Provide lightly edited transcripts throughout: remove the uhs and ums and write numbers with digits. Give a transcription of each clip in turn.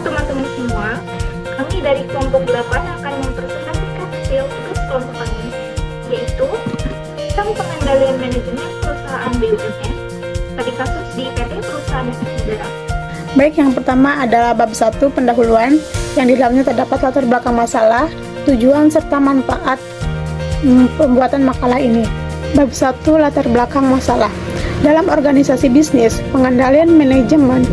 teman-teman semua, kami dari kelompok 8 akan mempresentasikan hasil tugas kelompok kami, yaitu tentang pengendalian manajemen perusahaan BUMN pada kasus di PT Perusahaan Listrik Negara. Baik, yang pertama adalah bab 1 pendahuluan, yang di dalamnya terdapat latar belakang masalah, tujuan serta manfaat pembuatan makalah ini. Bab 1 latar belakang masalah. Dalam organisasi bisnis, pengendalian manajemen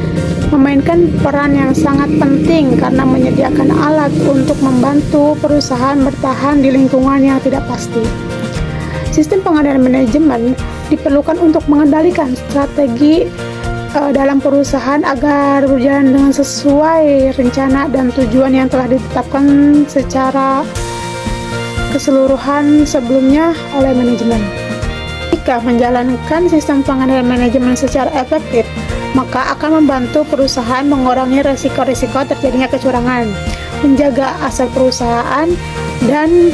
memainkan peran yang sangat penting karena menyediakan alat untuk membantu perusahaan bertahan di lingkungan yang tidak pasti. Sistem pengendalian manajemen diperlukan untuk mengendalikan strategi dalam perusahaan agar berjalan dengan sesuai rencana dan tujuan yang telah ditetapkan secara keseluruhan sebelumnya oleh manajemen. Jika menjalankan sistem pengendalian manajemen secara efektif, maka akan membantu perusahaan mengurangi risiko-risiko terjadinya kecurangan, menjaga aset perusahaan, dan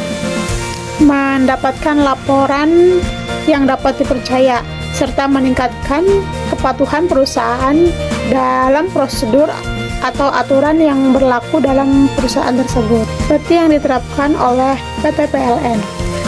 mendapatkan laporan yang dapat dipercaya, serta meningkatkan kepatuhan perusahaan dalam prosedur atau aturan yang berlaku dalam perusahaan tersebut, seperti yang diterapkan oleh PT PLN.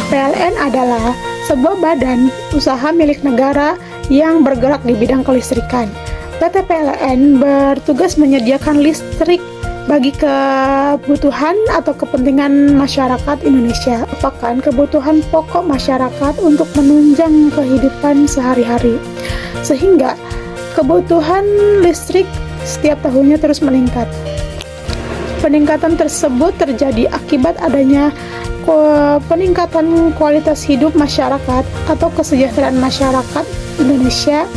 PLN adalah sebuah badan usaha milik negara yang bergerak di bidang kelistrikan. PT PLN bertugas menyediakan listrik bagi kebutuhan atau kepentingan masyarakat Indonesia, merupakan kebutuhan pokok masyarakat untuk menunjang kehidupan sehari-hari, sehingga kebutuhan listrik setiap tahunnya terus meningkat. Peningkatan tersebut terjadi akibat adanya peningkatan kualitas hidup masyarakat atau kesejahteraan masyarakat Indonesia,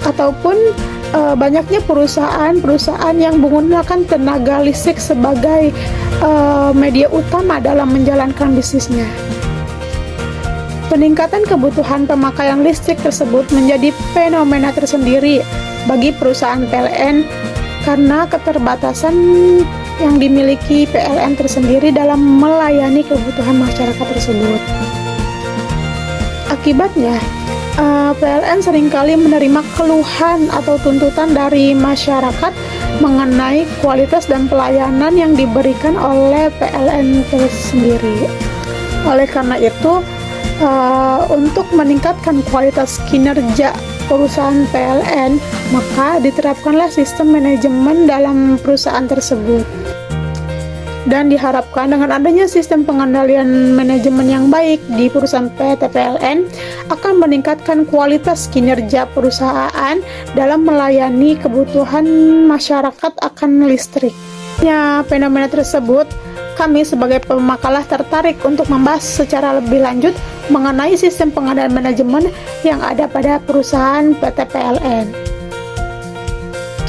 ataupun banyaknya perusahaan-perusahaan yang menggunakan tenaga listrik sebagai media utama dalam menjalankan bisnisnya. Peningkatan kebutuhan pemakaian listrik tersebut menjadi fenomena tersendiri bagi perusahaan PLN karena keterbatasan yang dimiliki PLN tersendiri dalam melayani kebutuhan masyarakat tersebut. Akibatnya, PLN seringkali menerima keluhan atau tuntutan dari masyarakat mengenai kualitas dan pelayanan yang diberikan oleh PLN tersendiri. Oleh karena itu, untuk meningkatkan kualitas kinerja perusahaan PLN, maka diterapkanlah sistem manajemen dalam perusahaan tersebut. Dan diharapkan dengan adanya sistem pengendalian manajemen yang baik di perusahaan PT PLN akan meningkatkan kualitas kinerja perusahaan dalam melayani kebutuhan masyarakat akan listrik. Ya, fenomena tersebut, kami sebagai pemakalah tertarik untuk membahas secara lebih lanjut mengenai sistem pengendalian manajemen yang ada pada perusahaan PT PLN.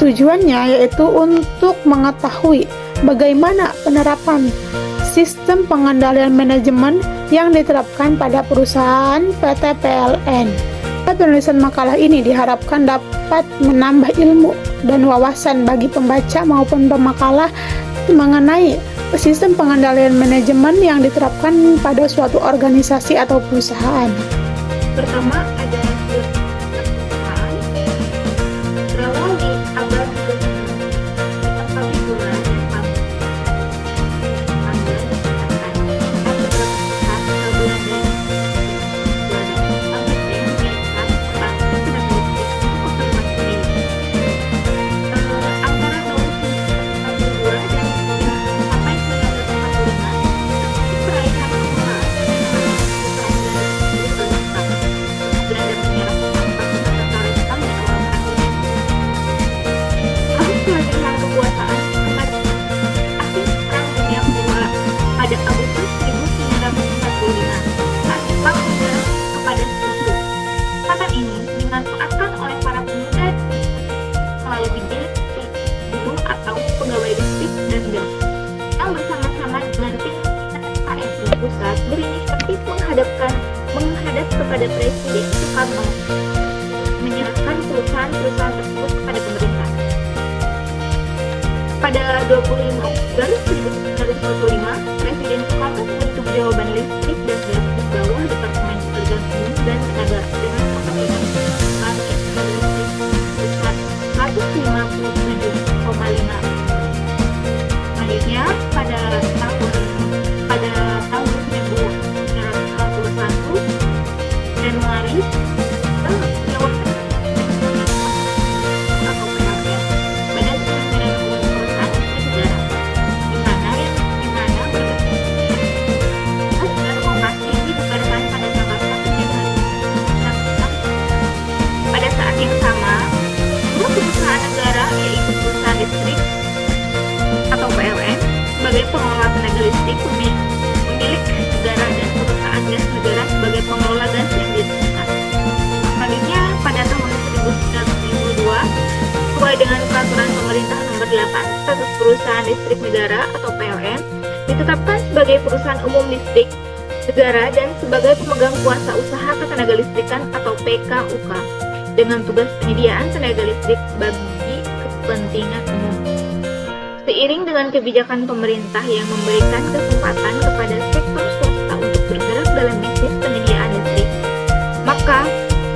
Tujuannya yaitu untuk mengetahui bagaimana penerapan sistem pengendalian manajemen yang diterapkan pada perusahaan PT PLN. Penulisan makalah ini diharapkan dapat menambah ilmu dan wawasan bagi pembaca maupun pemakalah mengenai sistem pengendalian manajemen yang diterapkan pada suatu organisasi atau perusahaan. Pertama ada perusahaan berawal di abad pusat berinisiatif menghadap kepada Presiden Soekarno menyerahkan perusahaan-perusahaan tersebut kepada pemerintah. Pada 25 Oktober 1945, Presiden Soekarno membentuk Jawaban Listrik dan Gas di bawah Departemen Pekerjaan Umum dan Tenaga dengan kapasitas target tenaga listrik sebesar 157,5 sesuai dengan Peraturan Pemerintah Nomor 8, status perusahaan listrik negara atau PLN ditetapkan sebagai perusahaan umum listrik negara dan sebagai pemegang kuasa usaha ketenagalistrikan atau PKUK dengan tugas penyediaan tenaga listrik bagi kepentingan umum. Seiring dengan kebijakan pemerintah yang memberikan kesempatan kepada sektor swasta untuk bergerak dalam bisnis penyediaan listrik, maka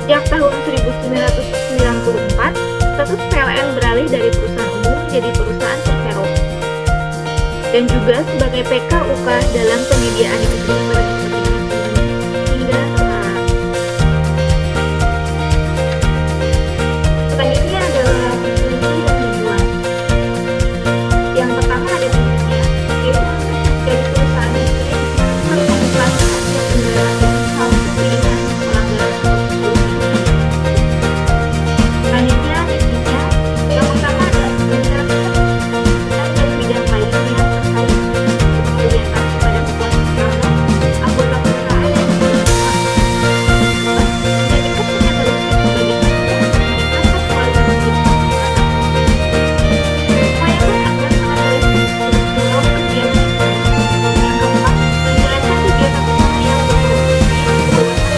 sejak tahun 1994, status PLN beralih dari perusahaan umum menjadi perusahaan persero dan juga sebagai PKUK dalam penyediaan listrik bagi kepentingan umum hingga sekarang. Selanjutnya adalah visi dan tujuan. Yang pertama ada visinya, yaitu dari perusahaan listrik harus memperlakukan aspek kendaraan dan harus pilihan pelanggaran tersebut. Selanjutnya misinya, yang utama adalah menjalankan dan bidang lainnya terkait orientasi pada kebutuhan usaha, anggota perusahaan dan menjadikan tenaga listrik sebagai meningkatkan kualitas hidup masyarakat. Upayakan agar tenaga listrik mendorong kegiatan ekonomi. Yang keempat, menjalankan kegiatan usaha yang berkontribusi untuk kehidupan yang lebih baik.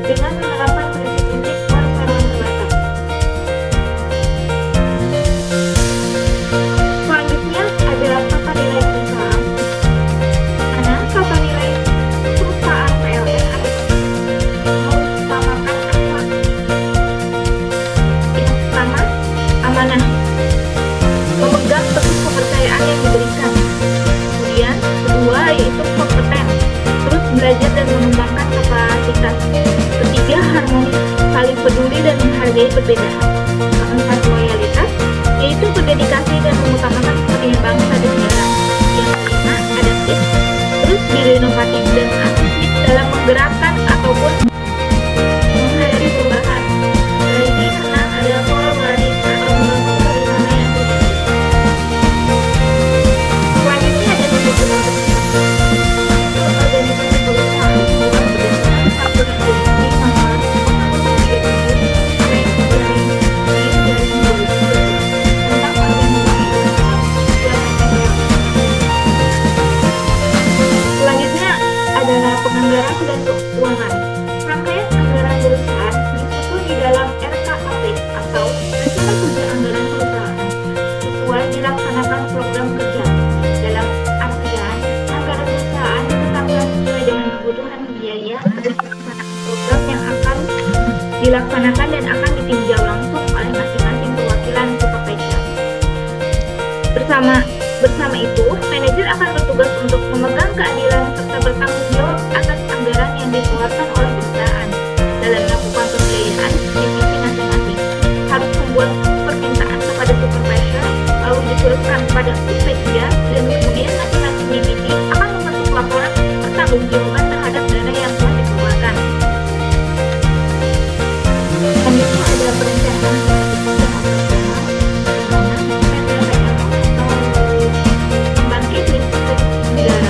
Dengan menerapkan prinsip-prinsip perseroan terbatas. Selanjutnya adalah tata nilai perusahaan. Mana tata nilai perusahaan PLN adalah mengutamakan akhlak. Yang pertama, amanah, memegang teguh kepercayaan yang diberikan. Kemudian, kedua yaitu kompeten, terus belajar dan mengembangkan kapasitas. Ketiga, harmonis, saling peduli dan menghargai perbedaan. Keempat, loyalitas, yaitu berdedikasi dan mengutamakan kepentingan bangsa dan negara. Yang kelima, adaptif, terus inovatif dan aktif dalam menggerakkan ataupun menghadapi perubahan. Berarti keenam adalah kolaboratif atau membangun kerjasama yang positif. Selanjutnya ada manajemen organisasi perusahaan sebuah berdasarkan peraturan direksi nomor 137 tentang organisasi dan selanjutnya adalah penganggaran dan keuangan. Rangkaian anggaran perusahaan disusun di dalam RKAP atau Rencana Kerja Anggaran Perusahaan sesuai dilaksanakan program kerja. Dalam artian, anggaran perusahaan ditetapkan sesuai dengan kebutuhan biaya dan pelaksanaan program yang akan dilaksanakan dan akan ditinjau langsung oleh masing-masing perwakilan supervisor. Bersama itu, manajer akan bertugas untuk memegang keadilan serta bertanggung jawab atas anggaran yang dikeluarkan oleh perusahaan dalam melakukan pembiayaan divisi masing-masing. Harus membuat permintaan kepada supervisor, lalu diteruskan kepada UP3 dan kemudian masing-masing divisi akan membentuk laporan pertanggungjawaban terhadap dana yang telah dikeluarkan. Selanjutnya ada perencanaan strategi dan operasional, di mana PTPL atau pembangkit listrik negara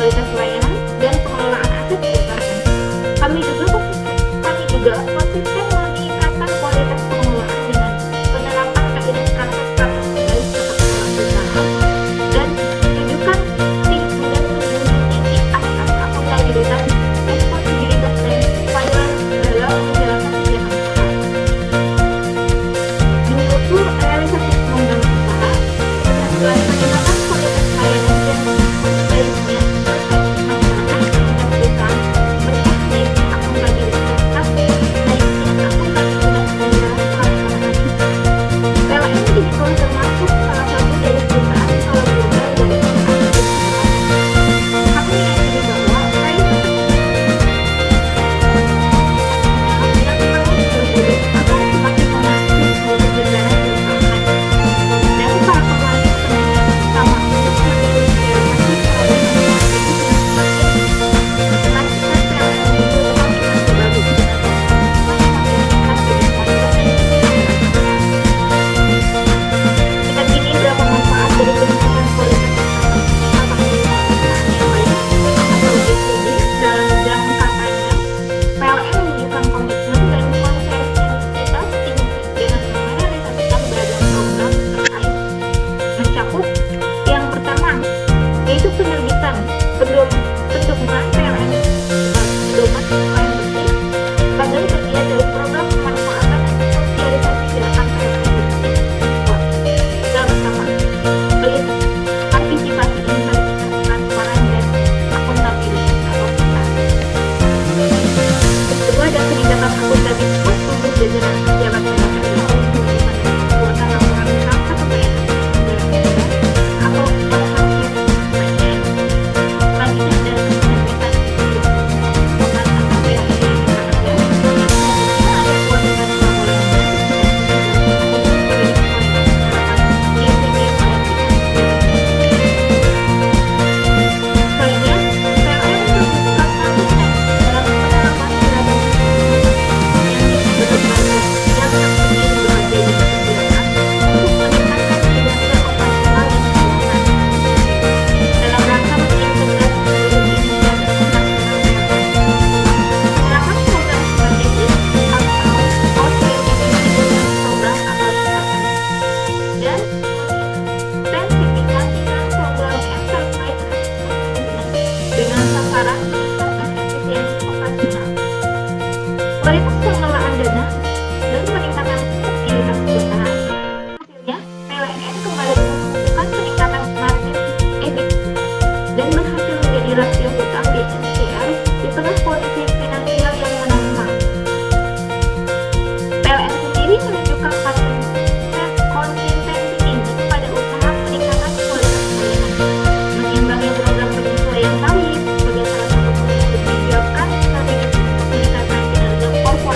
kualitas layanan dan pengelolaan aset perusahaan. Kami juga konsisten meningkatkan kualitas pengelolaan dengan penerapan kaidah praktek baik tata kelola perusahaan dan menunjukkan tinggi asas akuntabilitas, responsibilitas dan compliance dalam menjalankan kegiatan usaha. Menyusul realisasi pengembangan usaha, dengan peningkatan kualitas layanan dan baiknya persepsi masyarakat terhadap perusahaan berbasis akuntabilitas, baiknya akuntabilitas dan dalam pelaksanaan. PLN Digital termasuk salah satu dari perusahaan skala global dari perusahaan digital. Kami meyakini bahwa realisasi tidak perlu berbeda agar semakin menarik untuk berjalan perusahaan. Dan para pemangku kepentingan utama untuk merealisasi program strategis yang semakin memastikan PLN Digital tetap berbagus dengan meningkat dari kualitas dan keberlanjutan. Kita kini berapa manfaat dari peningkatan kualitas tata kelola perusahaan yang baik atau BCD dalam jangka panjang. PLN menunjukkan komitmen dan konsentrasitas tinggi dengan merealisasikan beragam program terkait mencakup yang pertama yaitu penerbitan pendoman PLN pedoman pelayan bersih sebagai bagian dari program pemanfaatan dan sosialisasi gerakan PLN bersih. Yang pertama, partisipasi integritas transparan dan akuntabilitas atau PISA. Kedua, ada peningkatan akuntabilitas untuk jajaran pejabat PLN melalui penunjukan pembuatan laporan harta kekayaan atau LHKPN, bagian dari penerbitan pembuatan harta PLN yang disarankan. Selanjutnya ada kewajiban pelaporan Selanjutnya, PLN menunjukkan konsisten dalam penerapan beragam yang diperlukan yang tersedia di berbagai jenis kegiatan untuk meningkatkan kinerja operasional dan keuangan. Dalam rangka mengintegrasi seluruh inisiatif operasional PLN, menerapkan program strategis atau OTP program atau PLN, dan mengintensifikasikan program enterprise dengan sasaran meningkatkan efisiensi operasional, kualitas pengelolaan dana, dan peningkatan stabilitas perusahaan. Hasilnya, PLN kembali menunjukkan peningkatan margin EBIT dan berhasil menjadi rasio hutang di NCR di tengah kondisi finansial yang menormal. PLN sendiri menunjukkan konsistensi tinggi pada usaha peningkatan kualitas layanan, mengimbangi program penyesuaian tarif sebagai salah satu bentuk kebijakan strategis untuk meningkatkan kinerja korporasi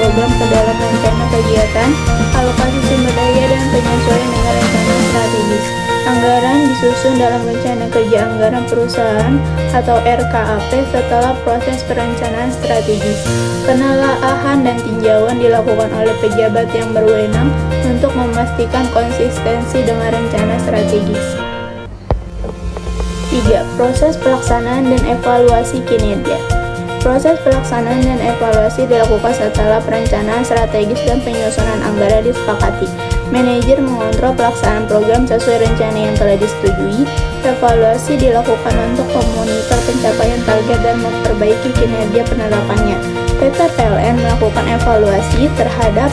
program ke dalam rencana kegiatan, alokasi sumber daya, dan penyesuaian dengan rencana strategis. Anggaran disusun dalam rencana kerja anggaran perusahaan atau RKAP setelah proses perencanaan strategis. Penelaahan dan tinjauan dilakukan oleh pejabat yang berwenang untuk memastikan konsistensi dengan rencana strategis. 3. Proses pelaksanaan dan evaluasi kinerja. Proses pelaksanaan dan evaluasi dilakukan setelah perencanaan strategis dan penyusunan anggaran disepakati. Manajer mengontrol pelaksanaan program sesuai rencana yang telah disetujui. Evaluasi dilakukan untuk memonitor pencapaian target dan memperbaiki kinerja penerapannya. PT PLN melakukan evaluasi terhadap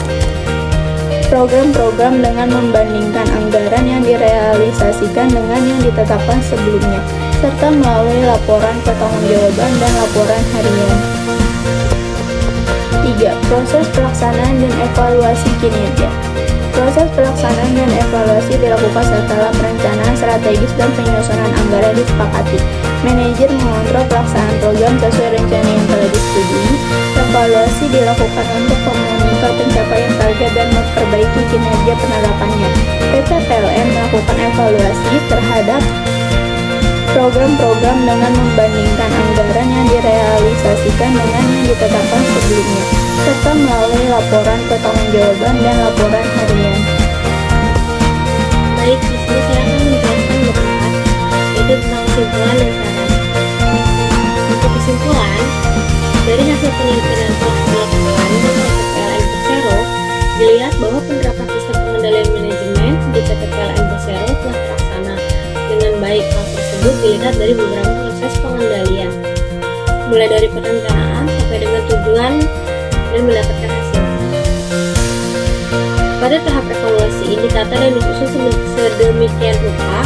program-program dengan membandingkan anggaran yang direalisasikan dengan yang ditetapkan sebelumnya, serta melalui laporan pertanggungjawaban dan laporan harian. 3. Proses pelaksanaan dan evaluasi kinerja. Proses pelaksanaan dan evaluasi dilakukan setelah perencanaan strategis dan penyusunan anggaran disepakati. Manajer mengontrol pelaksanaan program sesuai rencana yang telah disetujui. Evaluasi dilakukan untuk memonitor pencapaian target dan memperbaiki kinerja penerapannya. PT PLN melakukan evaluasi terhadap program-program dengan membandingkan anggaran yang direalisasikan dengan yang ditetapkan sebelumnya, serta melalui laporan pertanggungjawaban dan laporan harian. Baik, di sini saya akan menjelaskan berempat, yaitu tentang kesimpulan dan saran. Untuk kesimpulan, dari hasil penelitian yang telah dilakukan di PT PLN Persero, dilihat bahwa penerapan sistem pengendalian manajemen di PT PLN Persero telah terlaksana dengan baik. Hal tersebut dilihat dari beberapa proses pengendalian, mulai dari perencanaan sampai dengan tujuan dan mendapatkan hasil. Pada tahap evaluasi, indikator yang disusun sedemikian rupa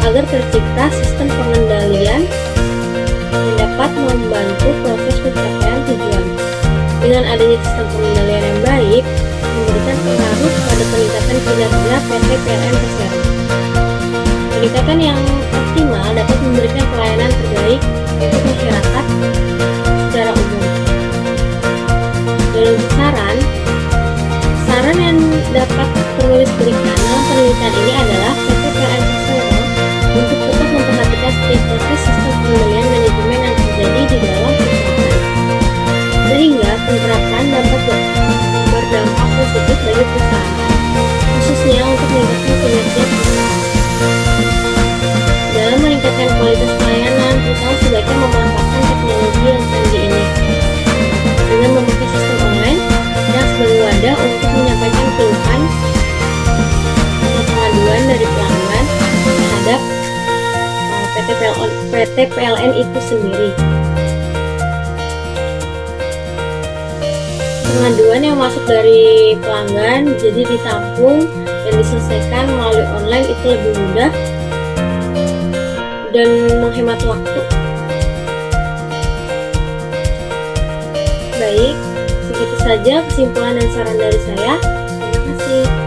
agar tercipta sistem pengendalian yang dapat membantu proses pencapaian tujuan. Dengan adanya sistem pengendalian yang baik, memberikan pengaruh pada peningkatan kinerja PT PLN Persero. Peningkatan yang optimal dapat memberikan pelayanan terbaik untuk masyarakat secara umum. Dan untuk saran yang dapat penulis berikan dalam penelitian ini adalah PT PLN Persero untuk tetap memperhatikan setiap proses sistem pengendalian manajemen yang terjadi di dalam perusahaan, sehingga penerapan dapat berdampak positif bagi perusahaan, khususnya untuk meningkatkan kinerja perusahaan. Dalam meningkatkan kualitas pelayanan, perusahaan sebaiknya memanfaatkan teknologi yang canggih ini dengan memakai sistem online yang sebagai wadah untuk menyampaikan keluhan atau pengaduan dari pelanggan terhadap PT PLN itu sendiri. Pengaduan yang masuk dari pelanggan jadi ditampung dan diselesaikan melalui online itu lebih mudah dan menghemat waktu. Baik, segitu saja kesimpulan dan saran dari saya. Terima kasih.